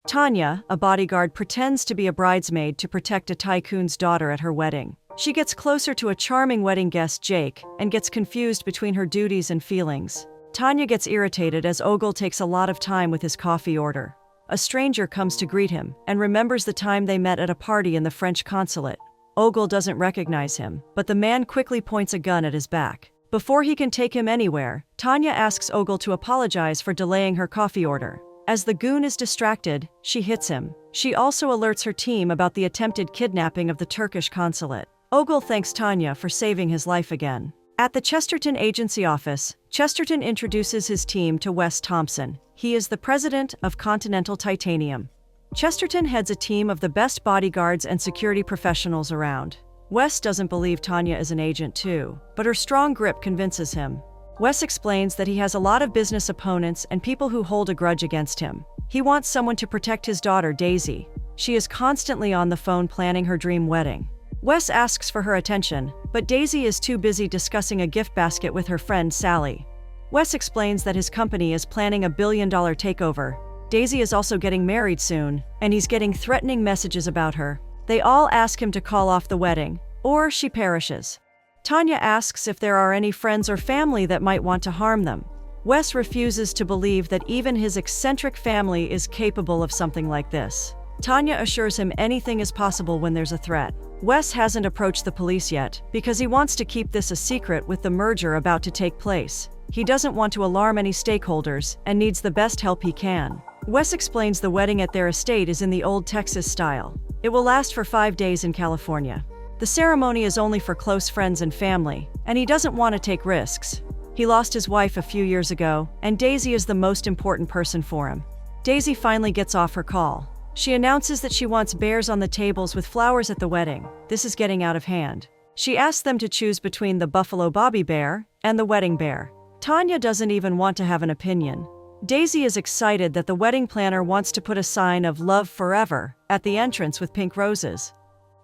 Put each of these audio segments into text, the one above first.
Tanya, a bodyguard, pretends to be a bridesmaid to protect a tycoon's daughter at her wedding. She gets closer to a charming wedding guest, Jake, and gets confused between her duties and feelings. Tanya gets irritated as Ogle takes a lot of time with his coffee order. A stranger comes to greet him and remembers the time they met at a party in the French consulate. Ogle doesn't recognize him, but the man quickly points a gun at his back. Before he can take him anywhere, Tanya asks Ogle to apologize for delaying her coffee order. As the goon is distracted, she hits him. She also alerts her team about the attempted kidnapping of the Turkish consulate. Ogle thanks Tanya for saving his life again. At the Chesterton agency office, Chesterton introduces his team to Wes Thompson. He is the president of Continental Titanium. Chesterton heads a team of the best bodyguards and security professionals around. Wes doesn't believe Tanya is an agent too, but her strong grip convinces him. Wes explains that he has a lot of business opponents and people who hold a grudge against him. He wants someone to protect his daughter, Daisy. She is constantly on the phone planning her dream wedding. Wes asks for her attention, but Daisy is too busy discussing a gift basket with her friend Sally. Wes explains that his company is planning a billion-dollar takeover. Daisy is also getting married soon, and he's getting threatening messages about her. They all ask him to call off the wedding, or she perishes. Tanya asks if there are any friends or family that might want to harm them. Wes refuses to believe that even his eccentric family is capable of something like this. Tanya assures him anything is possible when there's a threat. Wes hasn't approached the police yet because he wants to keep this a secret with the merger about to take place. He doesn't want to alarm any stakeholders and needs the best help he can. Wes explains the wedding at their estate is in the old Texas style. It will last for 5 days in California. The ceremony is only for close friends and family, and he doesn't want to take risks. He lost his wife a few years ago, and Daisy is the most important person for him. Daisy finally gets off her call. She announces that she wants bears on the tables with flowers at the wedding. This is getting out of hand. She asks them to choose between the Buffalo Bobby bear and the wedding bear. Tanya doesn't even want to have an opinion. Daisy is excited that the wedding planner wants to put a sign of love forever at the entrance with pink roses.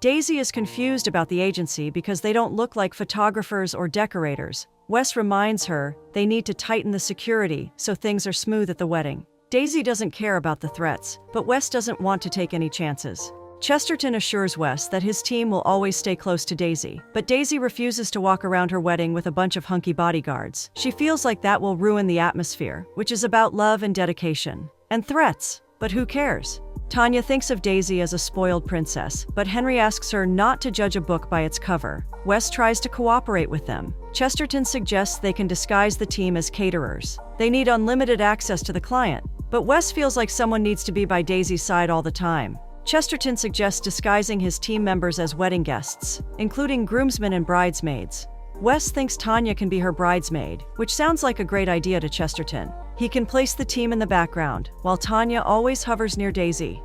Daisy is confused about the agency because they don't look like photographers or decorators. Wes reminds her they need to tighten the security so things are smooth at the wedding. Daisy doesn't care about the threats, but Wes doesn't want to take any chances. Chesterton assures Wes that his team will always stay close to Daisy, but Daisy refuses to walk around her wedding with a bunch of hunky bodyguards. She feels like that will ruin the atmosphere, which is about love and dedication. And threats, but who cares? Tanya thinks of Daisy as a spoiled princess, but Henry asks her not to judge a book by its cover. Wes tries to cooperate with them. Chesterton suggests they can disguise the team as caterers. They need unlimited access to the client, but Wes feels like someone needs to be by Daisy's side all the time. Chesterton suggests disguising his team members as wedding guests, including groomsmen and bridesmaids. Wes thinks Tanya can be her bridesmaid, which sounds like a great idea to Chesterton. He can place the team in the background, while Tanya always hovers near Daisy.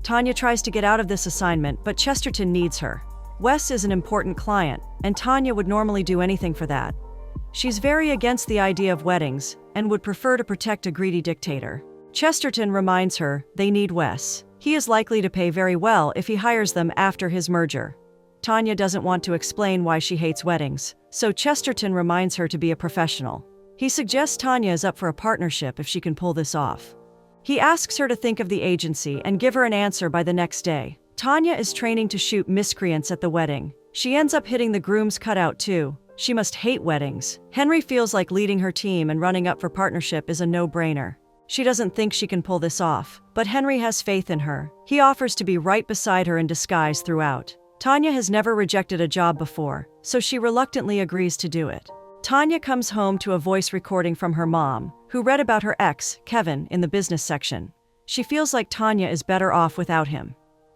Tanya tries to get out of this assignment, but Chesterton needs her. Wes is an important client, and Tanya would normally do anything for that. She's very against the idea of weddings, and would prefer to protect a greedy dictator. Chesterton reminds her they need Wes. He is likely to pay very well if he hires them after his merger. Tanya doesn't want to explain why she hates weddings, so Chesterton reminds her to be a professional. He suggests Tanya is up for a partnership if she can pull this off. He asks her to think of the agency and give her an answer by the next day. Tanya is training to shoot miscreants at the wedding. She ends up hitting the groom's cutout too. She must hate weddings. Henry feels like leading her team and running up for partnership is a no-brainer. She doesn't think she can pull this off, but Henry has faith in her. He offers to be right beside her in disguise throughout. Tanya has never rejected a job before, so she reluctantly agrees to do it. Tanya comes home to a voice recording from her mom, who read about her ex, Kevin, in the business section. She feels like Tanya is better off without him.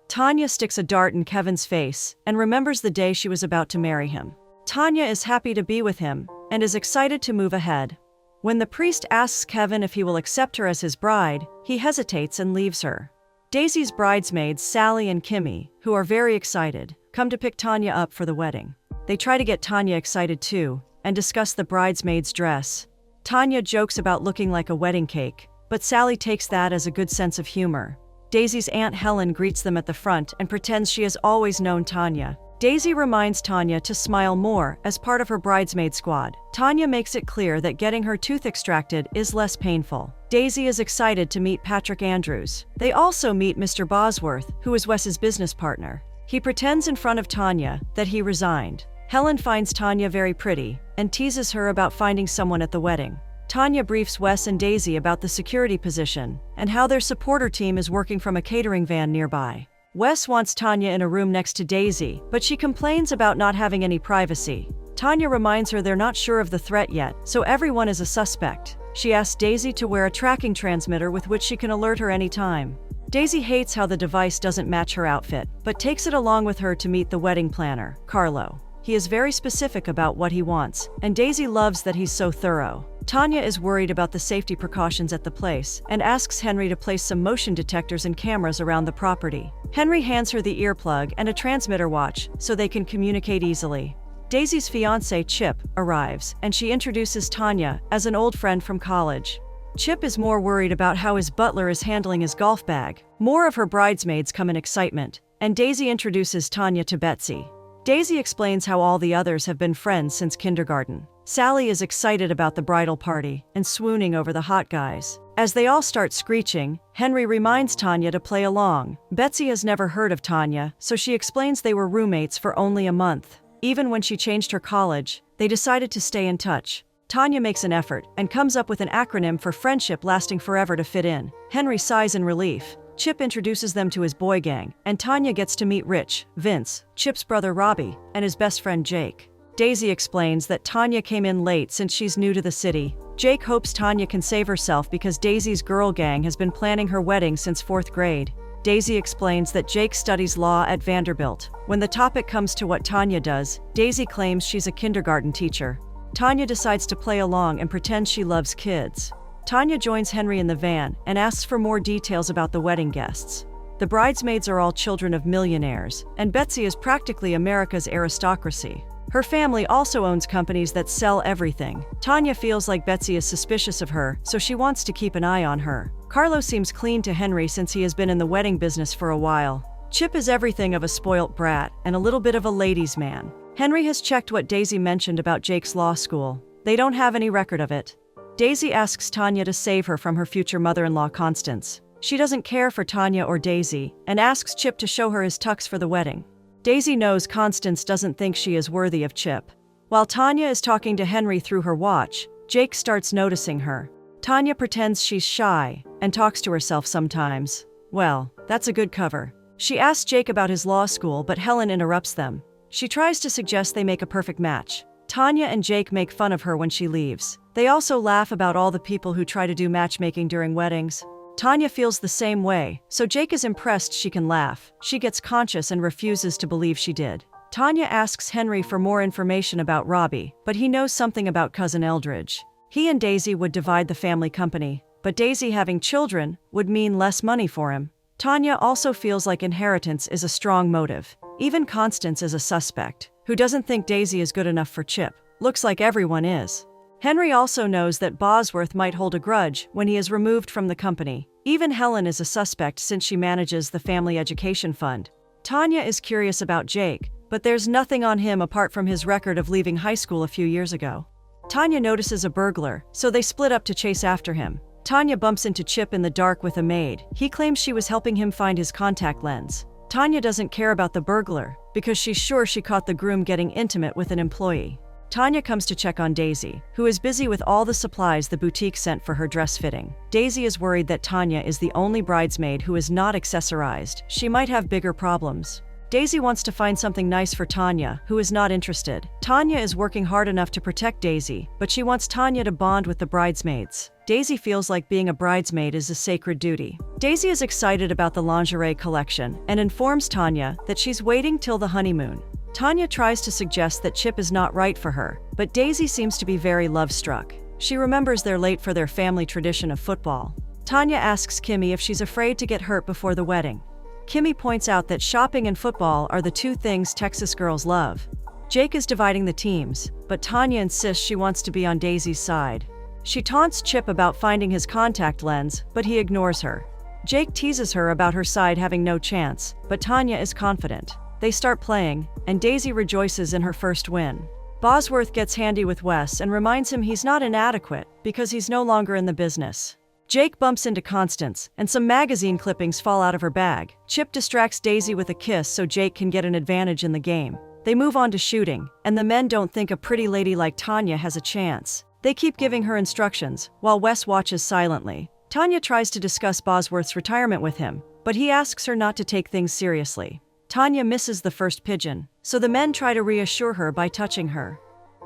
Tanya sticks a dart in Kevin's face and remembers the day she was about to marry him. Tanya is happy to be with him and is excited to move ahead. When the priest asks Kevin if he will accept her as his bride, he hesitates and leaves her. Daisy's bridesmaids, Sally and Kimmy, who are very excited, come to pick Tanya up for the wedding. They try to get Tanya excited too, and discuss the bridesmaid's dress. Tanya jokes about looking like a wedding cake, but Sally takes that as a good sense of humor. Daisy's Aunt Helen greets them at the front and pretends she has always known Tanya. Daisy reminds Tanya to smile more as part of her bridesmaid squad. Tanya makes it clear that getting her tooth extracted is less painful. Daisy is excited to meet Patrick Andrews. They also meet Mr. Bosworth, who is Wes's business partner. He pretends in front of Tanya that he resigned. Helen finds Tanya very pretty and teases her about finding someone at the wedding. Tanya briefs Wes and Daisy about the security position and how their supporter team is working from a catering van nearby. Wes wants Tanya in a room next to Daisy, but she complains about not having any privacy. Tanya reminds her they're not sure of the threat yet, so everyone is a suspect. She asks Daisy to wear a tracking transmitter with which she can alert her anytime. Daisy hates how the device doesn't match her outfit, but takes it along with her to meet the wedding planner, Carlo. He is very specific about what he wants, and Daisy loves that he's so thorough. Tanya is worried about the safety precautions at the place and asks Henry to place some motion detectors and cameras around the property. Henry hands her the earplug and a transmitter watch so they can communicate easily. Daisy's fiancé, Chip, arrives, and she introduces Tanya as an old friend from college. Chip is more worried about how his butler is handling his golf bag. More of her bridesmaids come in excitement, and Daisy introduces Tanya to Betsy. Daisy explains how all the others have been friends since kindergarten. Sally is excited about the bridal party and swooning over the hot guys. As they all start screeching, Henry reminds Tanya to play along. Betsy has never heard of Tanya, so she explains they were roommates for only a month. Even when she changed her college, they decided to stay in touch. Tanya makes an effort and comes up with an acronym for friendship lasting forever to fit in. Henry sighs in relief. Chip introduces them to his boy gang, and Tanya gets to meet Rich, Vince, Chip's brother Robbie, and his best friend Jake. Daisy explains that Tanya came in late since she's new to the city. Jake hopes Tanya can save herself because Daisy's girl gang has been planning her wedding since 4th grade. Daisy explains that Jake studies law at Vanderbilt. When the topic comes to what Tanya does, Daisy claims she's a kindergarten teacher. Tanya decides to play along and pretend she loves kids. Tanya joins Henry in the van and asks for more details about the wedding guests. The bridesmaids are all children of millionaires, and Betsy is practically America's aristocracy. Her family also owns companies that sell everything. Tanya feels like Betsy is suspicious of her, so she wants to keep an eye on her. Carlo seems clean to Henry since he has been in the wedding business for a while. Chip is everything of a spoilt brat and a little bit of a ladies' man. Henry has checked what Daisy mentioned about Jake's law school. They don't have any record of it. Daisy asks Tanya to save her from her future mother-in-law, Constance. She doesn't care for Tanya or Daisy and asks Chip to show her his tux for the wedding. Daisy knows Constance doesn't think she is worthy of Chip. While Tanya is talking to Henry through her watch, Jake starts noticing her. Tanya pretends she's shy and talks to herself sometimes. Well, that's a good cover. She asks Jake about his law school, but Helen interrupts them. She tries to suggest they make a perfect match. Tanya and Jake make fun of her when she leaves. They also laugh about all the people who try to do matchmaking during weddings. Tanya feels the same way, so Jake is impressed she can laugh. She gets conscious and refuses to believe she did. Tanya asks Henry for more information about Robbie, but he knows something about cousin Eldridge. He and Daisy would divide the family company, but Daisy having children would mean less money for him. Tanya also feels like inheritance is a strong motive. Even Constance is a suspect, who doesn't think Daisy is good enough for Chip. Looks like everyone is. Henry also knows that Bosworth might hold a grudge when he is removed from the company. Even Helen is a suspect since she manages the family education fund. Tanya is curious about Jake, but there's nothing on him apart from his record of leaving high school a few years ago. Tanya notices a burglar, so they split up to chase after him. Tanya bumps into Chip in the dark with a maid. He claims she was helping him find his contact lens. Tanya doesn't care about the burglar because she's sure she caught the groom getting intimate with an employee. Tanya comes to check on Daisy, who is busy with all the supplies the boutique sent for her dress fitting. Daisy is worried that Tanya is the only bridesmaid who is not accessorized. She might have bigger problems. Daisy wants to find something nice for Tanya, who is not interested. Tanya is working hard enough to protect Daisy, but she wants Tanya to bond with the bridesmaids. Daisy feels like being a bridesmaid is a sacred duty. Daisy is excited about the lingerie collection and informs Tanya that she's waiting till the honeymoon. Tanya tries to suggest that Chip is not right for her, but Daisy seems to be very love-struck. She remembers they're late for their family tradition of football. Tanya asks Kimmy if she's afraid to get hurt before the wedding. Kimmy points out that shopping and football are the two things Texas girls love. Jake is dividing the teams, but Tanya insists she wants to be on Daisy's side. She taunts Chip about finding his contact lens, but he ignores her. Jake teases her about her side having no chance, but Tanya is confident. They start playing, and Daisy rejoices in her first win. Bosworth gets handy with Wes and reminds him he's not inadequate because he's no longer in the business. Jake bumps into Constance, and some magazine clippings fall out of her bag. Chip distracts Daisy with a kiss so Jake can get an advantage in the game. They move on to shooting, and the men don't think a pretty lady like Tanya has a chance. They keep giving her instructions, while Wes watches silently. Tanya tries to discuss Bosworth's retirement with him, but he asks her not to take things seriously. Tanya misses the first pigeon, so the men try to reassure her by touching her.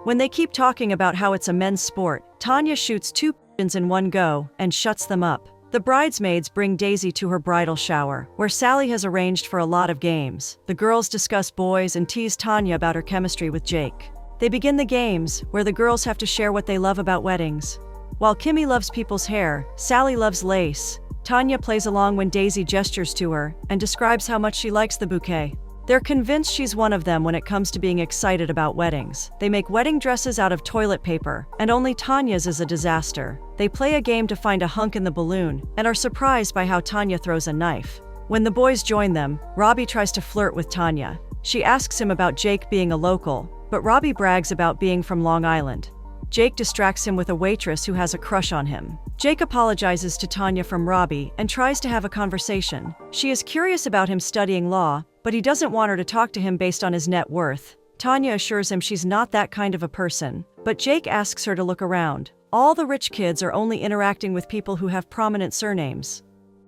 When they keep talking about how it's a men's sport, Tanya shoots 2 pigeons in one go and shuts them up. The bridesmaids bring Daisy to her bridal shower, where Sally has arranged for a lot of games. The girls discuss boys and tease Tanya about her chemistry with Jake. They begin the games, where the girls have to share what they love about weddings. While Kimmy loves people's hair, Sally loves lace. Tanya plays along when Daisy gestures to her and describes how much she likes the bouquet. They're convinced she's one of them when it comes to being excited about weddings. They make wedding dresses out of toilet paper, and only Tanya's is a disaster. They play a game to find a hunk in the balloon, and are surprised by how Tanya throws a knife. When the boys join them, Robbie tries to flirt with Tanya. She asks him about Jake being a local, but Robbie brags about being from Long Island. Jake distracts him with a waitress who has a crush on him. Jake apologizes to Tanya from Robbie and tries to have a conversation. She is curious about him studying law, but he doesn't want her to talk to him based on his net worth. Tanya assures him she's not that kind of a person, but Jake asks her to look around. All the rich kids are only interacting with people who have prominent surnames.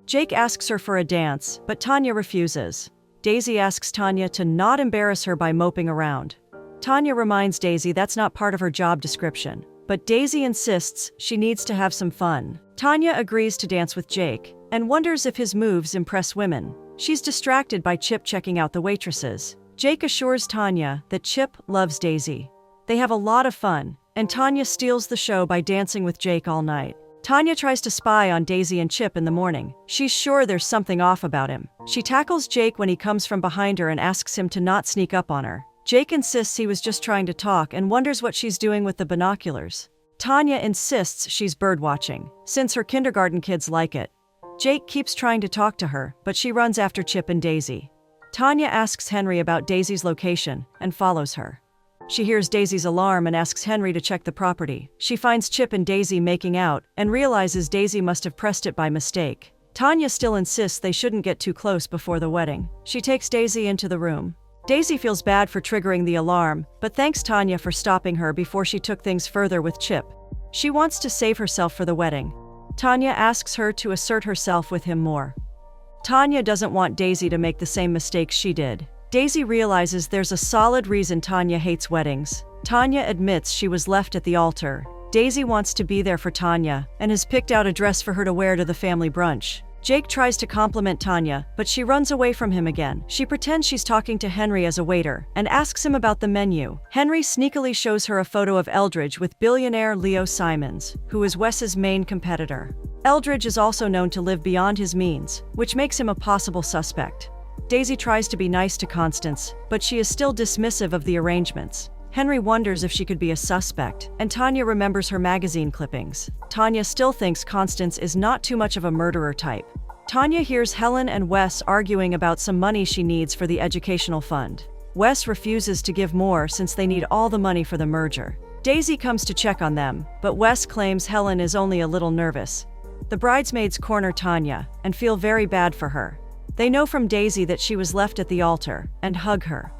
Jake asks her for a dance, but Tanya refuses. Daisy asks Tanya to not embarrass her by moping around. Tanya reminds Daisy that's not part of her job description, but Daisy insists she needs to have some fun. Tanya agrees to dance with Jake, and wonders if his moves impress women. She's distracted by Chip checking out the waitresses. Jake assures Tanya that Chip loves Daisy. They have a lot of fun, and Tanya steals the show by dancing with Jake all night. Tanya tries to spy on Daisy and Chip in the morning. She's sure there's something off about him. She tackles Jake when he comes from behind her and asks him to not sneak up on her. Jake insists he was just trying to talk and wonders what she's doing with the binoculars. Tanya insists she's birdwatching, since her kindergarten kids like it. Jake keeps trying to talk to her, but she runs after Chip and Daisy. Tanya asks Henry about Daisy's location and follows her. She hears Daisy's alarm and asks Henry to check the property. She finds Chip and Daisy making out and realizes Daisy must have pressed it by mistake. Tanya still insists they shouldn't get too close before the wedding. She takes Daisy into the room. Daisy feels bad for triggering the alarm, but thanks Tanya for stopping her before she took things further with Chip. She wants to save herself for the wedding. Tanya asks her to assert herself with him more. Tanya doesn't want Daisy to make the same mistakes she did. Daisy realizes there's a solid reason Tanya hates weddings. Tanya admits she was left at the altar. Daisy wants to be there for Tanya and has picked out a dress for her to wear to the family brunch. Jake tries to compliment Tanya, but she runs away from him again. She pretends she's talking to Henry as a waiter and asks him about the menu. Henry sneakily shows her a photo of Eldridge with billionaire Leo Simons, who is Wes's main competitor. Eldridge is also known to live beyond his means, which makes him a possible suspect. Daisy tries to be nice to Constance, but she is still dismissive of the arrangements. Henry wonders if she could be a suspect, and Tanya remembers her magazine clippings. Tanya still thinks Constance is not too much of a murderer type. Tanya hears Helen and Wes arguing about some money she needs for the educational fund. Wes refuses to give more since they need all the money for the merger. Daisy comes to check on them, but Wes claims Helen is only a little nervous. The bridesmaids corner Tanya and feel very bad for her. They know from Daisy that she was left at the altar and hug her.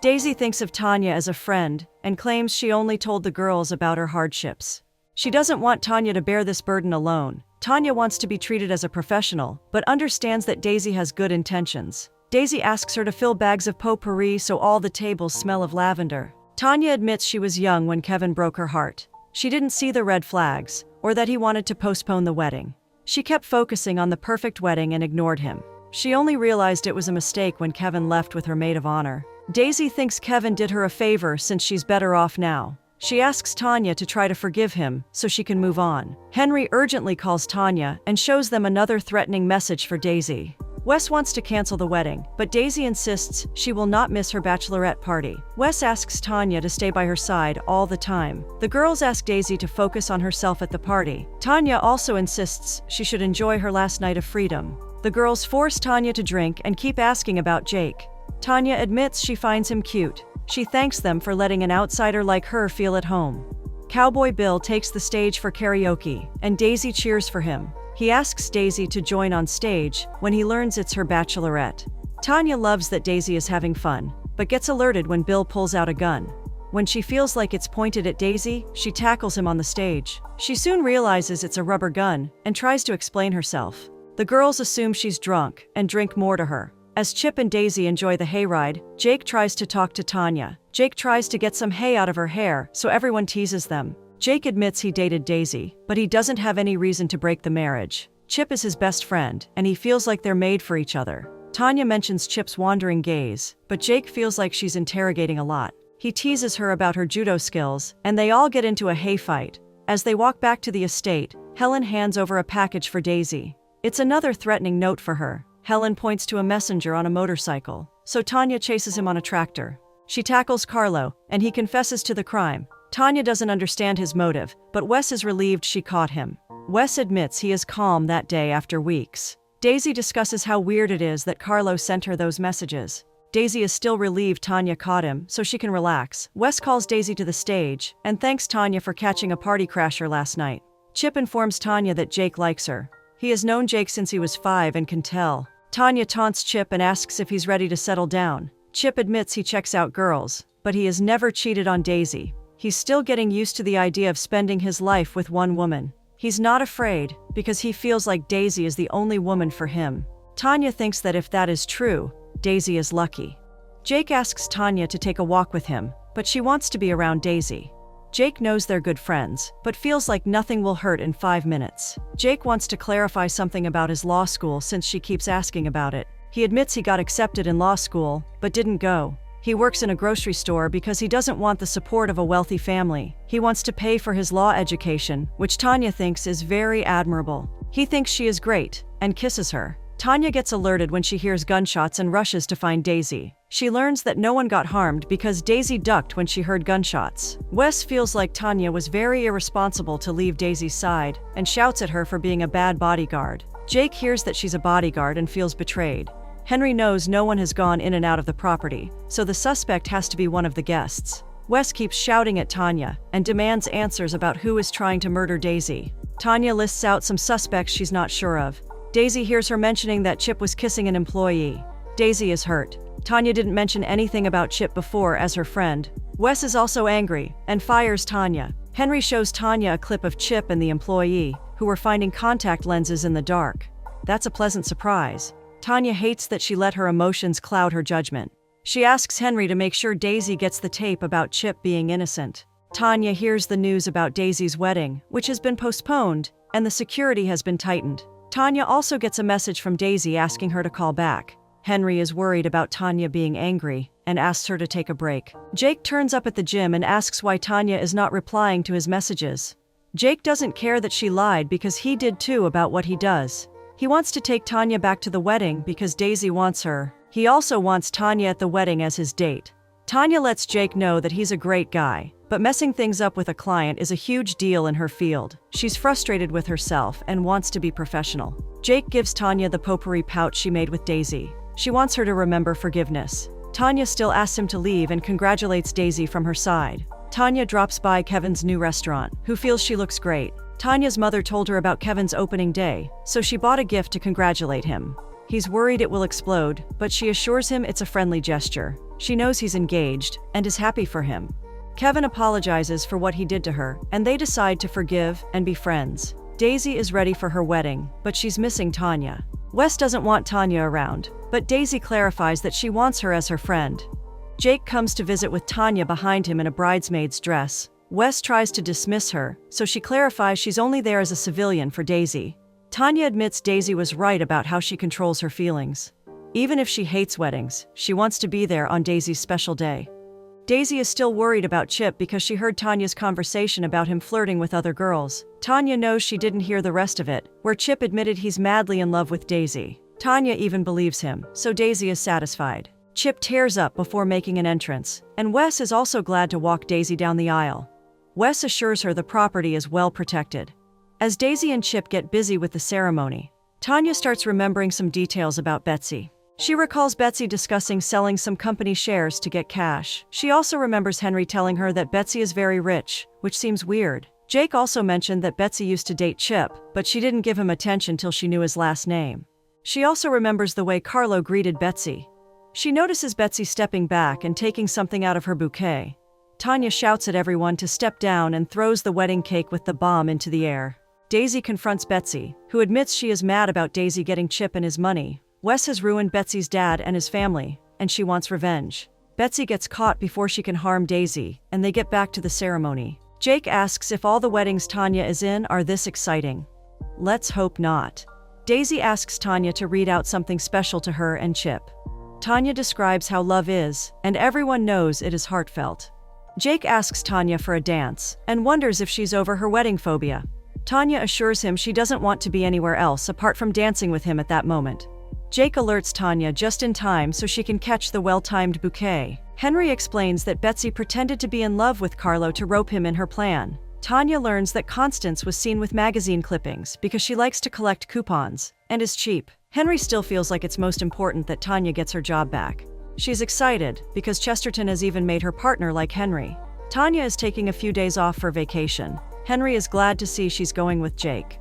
Daisy thinks of Tanya as a friend and claims she only told the girls about her hardships. She doesn't want Tanya to bear this burden alone. Tanya wants to be treated as a professional, but understands that Daisy has good intentions. Daisy asks her to fill bags of potpourri so all the tables smell of lavender. Tanya admits she was young when Kevin broke her heart. She didn't see the red flags, or that he wanted to postpone the wedding. She kept focusing on the perfect wedding and ignored him. She only realized it was a mistake when Kevin left with her maid of honor. Daisy thinks Kevin did her a favor since she's better off now. She asks Tanya to try to forgive him so she can move on. Henry urgently calls Tanya and shows them another threatening message for Daisy. Wes wants to cancel the wedding, but Daisy insists she will not miss her bachelorette party. Wes asks Tanya to stay by her side all the time. The girls ask Daisy to focus on herself at the party. Tanya also insists she should enjoy her last night of freedom. The girls force Tanya to drink and keep asking about Jake. Tanya admits she finds him cute. She thanks them for letting an outsider like her feel at home. Cowboy Bill takes the stage for karaoke, and Daisy cheers for him. He asks Daisy to join on stage when he learns it's her bachelorette. Tanya loves that Daisy is having fun, but gets alerted when Bill pulls out a gun. When she feels like it's pointed at Daisy, she tackles him on the stage. She soon realizes it's a rubber gun and tries to explain herself. The girls assume she's drunk and drink more to her. As Chip and Daisy enjoy the hayride, Jake tries to talk to Tanya. Jake tries to get some hay out of her hair, so everyone teases them. Jake admits he dated Daisy, but he doesn't have any reason to break the marriage. Chip is his best friend, and he feels like they're made for each other. Tanya mentions Chip's wandering gaze, but Jake feels like she's interrogating a lot. He teases her about her judo skills, and they all get into a hay fight. As they walk back to the estate, Helen hands over a package for Daisy. It's another threatening note for her. Helen points to a messenger on a motorcycle, so Tanya chases him on a tractor. She tackles Carlo, and he confesses to the crime. Tanya doesn't understand his motive, but Wes is relieved she caught him. Wes admits he is calm that day after weeks. Daisy discusses how weird it is that Carlo sent her those messages. Daisy is still relieved Tanya caught him, so she can relax. Wes calls Daisy to the stage, and thanks Tanya for catching a party crasher last night. Chip informs Tanya that Jake likes her. He has known Jake since he was 5 and can tell. Tanya taunts Chip and asks if he's ready to settle down. Chip admits he checks out girls, but he has never cheated on Daisy. He's still getting used to the idea of spending his life with one woman. He's not afraid, because he feels like Daisy is the only woman for him. Tanya thinks that if that is true, Daisy is lucky. Jake asks Tanya to take a walk with him, but she wants to be around Daisy. Jake knows they're good friends, but feels like nothing will hurt in 5 minutes. Jake wants to clarify something about his law school since she keeps asking about it. He admits he got accepted in law school, but didn't go. He works in a grocery store because he doesn't want the support of a wealthy family. He wants to pay for his law education, which Tanya thinks is very admirable. He thinks she is great, and kisses her. Tanya gets alerted when she hears gunshots and rushes to find Daisy. She learns that no one got harmed because Daisy ducked when she heard gunshots. Wes feels like Tanya was very irresponsible to leave Daisy's side, and shouts at her for being a bad bodyguard. Jake hears that she's a bodyguard and feels betrayed. Henry knows no one has gone in and out of the property, so the suspect has to be one of the guests. Wes keeps shouting at Tanya and demands answers about who is trying to murder Daisy. Tanya lists out some suspects she's not sure of. Daisy hears her mentioning that Chip was kissing an employee. Daisy is hurt. Tanya didn't mention anything about Chip before as her friend. Wes is also angry and fires Tanya. Henry shows Tanya a clip of Chip and the employee, who were finding contact lenses in the dark. That's a pleasant surprise. Tanya hates that she let her emotions cloud her judgment. She asks Henry to make sure Daisy gets the tape about Chip being innocent. Tanya hears the news about Daisy's wedding, which has been postponed, and the security has been tightened. Tanya also gets a message from Daisy asking her to call back. Henry is worried about Tanya being angry and asks her to take a break. Jake turns up at the gym and asks why Tanya is not replying to his messages. Jake doesn't care that she lied because he did too about what he does. He wants to take Tanya back to the wedding because Daisy wants her. He also wants Tanya at the wedding as his date. Tanya lets Jake know that he's a great guy, but messing things up with a client is a huge deal in her field. She's frustrated with herself and wants to be professional. Jake gives Tanya the potpourri pouch she made with Daisy. She wants her to remember forgiveness. Tanya still asks him to leave and congratulates Daisy from her side. Tanya drops by Kevin's new restaurant, who feels she looks great. Tanya's mother told her about Kevin's opening day, so she bought a gift to congratulate him. He's worried it will explode, but she assures him it's a friendly gesture. She knows he's engaged and is happy for him. Kevin apologizes for what he did to her, and they decide to forgive and be friends. Daisy is ready for her wedding, but she's missing Tanya. Wes doesn't want Tanya around, but Daisy clarifies that she wants her as her friend. Jake comes to visit with Tanya behind him in a bridesmaid's dress. Wes tries to dismiss her, so she clarifies she's only there as a civilian for Daisy. Tanya admits Daisy was right about how she controls her feelings. Even if she hates weddings, she wants to be there on Daisy's special day. Daisy is still worried about Chip because she heard Tanya's conversation about him flirting with other girls. Tanya knows she didn't hear the rest of it, where Chip admitted he's madly in love with Daisy. Tanya even believes him, so Daisy is satisfied. Chip tears up before making an entrance, and Wes is also glad to walk Daisy down the aisle. Wes assures her the property is well protected. As Daisy and Chip get busy with the ceremony, Tanya starts remembering some details about Betsy. She recalls Betsy discussing selling some company shares to get cash. She also remembers Henry telling her that Betsy is very rich, which seems weird. Jake also mentioned that Betsy used to date Chip, but she didn't give him attention till she knew his last name. She also remembers the way Carlo greeted Betsy. She notices Betsy stepping back and taking something out of her bouquet. Tanya shouts at everyone to step down and throws the wedding cake with the bomb into the air. Daisy confronts Betsy, who admits she is mad about Daisy getting Chip and his money. Wes has ruined Betsy's dad and his family, and she wants revenge. Betsy gets caught before she can harm Daisy, and they get back to the ceremony. Jake asks if all the weddings Tanya is in are this exciting. Let's hope not. Daisy asks Tanya to read out something special to her and Chip. Tanya describes how love is, and everyone knows it is heartfelt. Jake asks Tanya for a dance, and wonders if she's over her wedding phobia. Tanya assures him she doesn't want to be anywhere else apart from dancing with him at that moment. Jake alerts Tanya just in time so she can catch the well-timed bouquet. Henry explains that Betsy pretended to be in love with Carlo to rope him in her plan. Tanya learns that Constance was seen with magazine clippings because she likes to collect coupons and is cheap. Henry still feels like it's most important that Tanya gets her job back. She's excited because Chesterton has even made her partner like Henry. Tanya is taking a few days off for vacation. Henry is glad to see she's going with Jake.